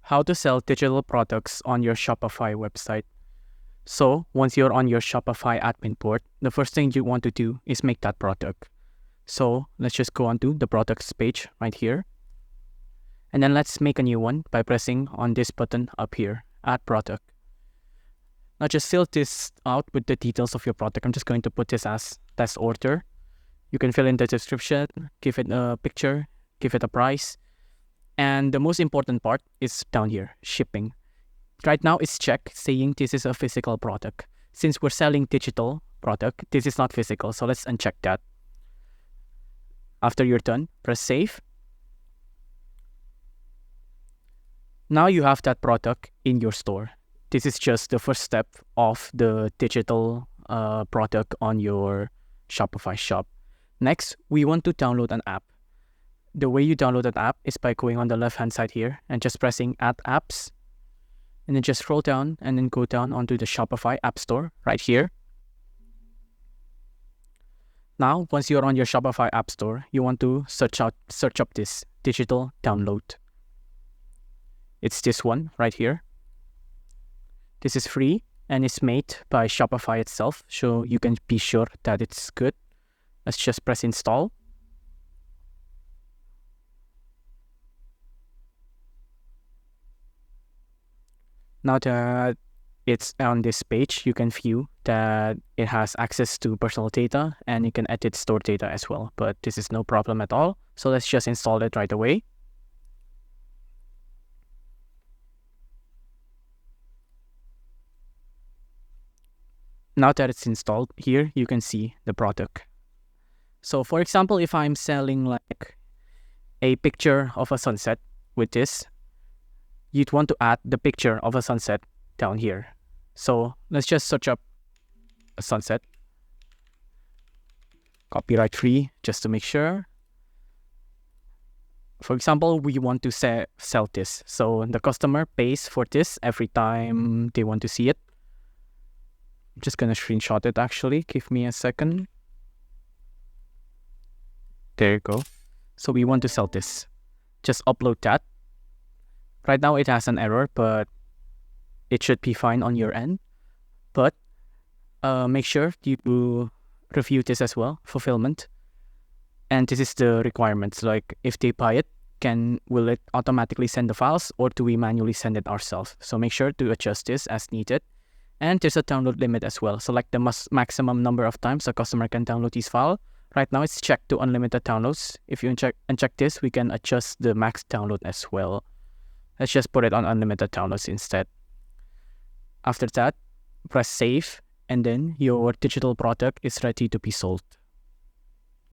How to sell digital products on your Shopify website. So once you're on your Shopify admin port, the first thing you want to do is make that product. So let's just go on to the products page right here. And then let's make a new one by pressing on this button up here, add product. Now just fill this out with the details of your product. I'm just going to put this as test order. You can fill in the description, give it a picture, give it a price. And the most important part is down here, shipping. Right now it's checked saying this is a physical product. Since we're selling digital product, this is not physical. So let's uncheck that. After you're done, press save. Now you have that product in your store. This is just the first step of the digital product on your Shopify shop. Next, we want to download an app. The way you download an app is by going on the left-hand side here and just pressing Add Apps. And then just scroll down and then go down onto the Shopify App Store right here. Now, once you're on your Shopify App Store, you want to search up this digital download. It's this one right here. This is free and it's made by Shopify itself, so you can be sure that it's good. Let's just press install. Now that it's on this page, you can view that it has access to personal data and you can edit store data as well. But this is no problem at all. So let's just install it right away. Now that it's installed, here you can see the product. So for example, if I'm selling like a picture of a sunset with this, you'd want to add the picture of a sunset down here. So let's just search up a sunset. Copyright free, just to make sure. For example, we want to sell this. So the customer pays for this every time they want to see it. I'm just going to screenshot it actually. Give me a second. There you go. So we want to sell this. Just upload that. Right now it has an error, but it should be fine on your end. But make sure you review this as well, fulfillment. And this is the requirements, like if they buy it, will it automatically send the files or do we manually send it ourselves? So make sure to adjust this as needed. And there's a download limit as well. Select the maximum number of times a customer can download this file. Right now it's checked to unlimited downloads. If you uncheck this, we can adjust the max download as well. Let's just put it on unlimited downloads instead. After that, press save and then your digital product is ready to be sold.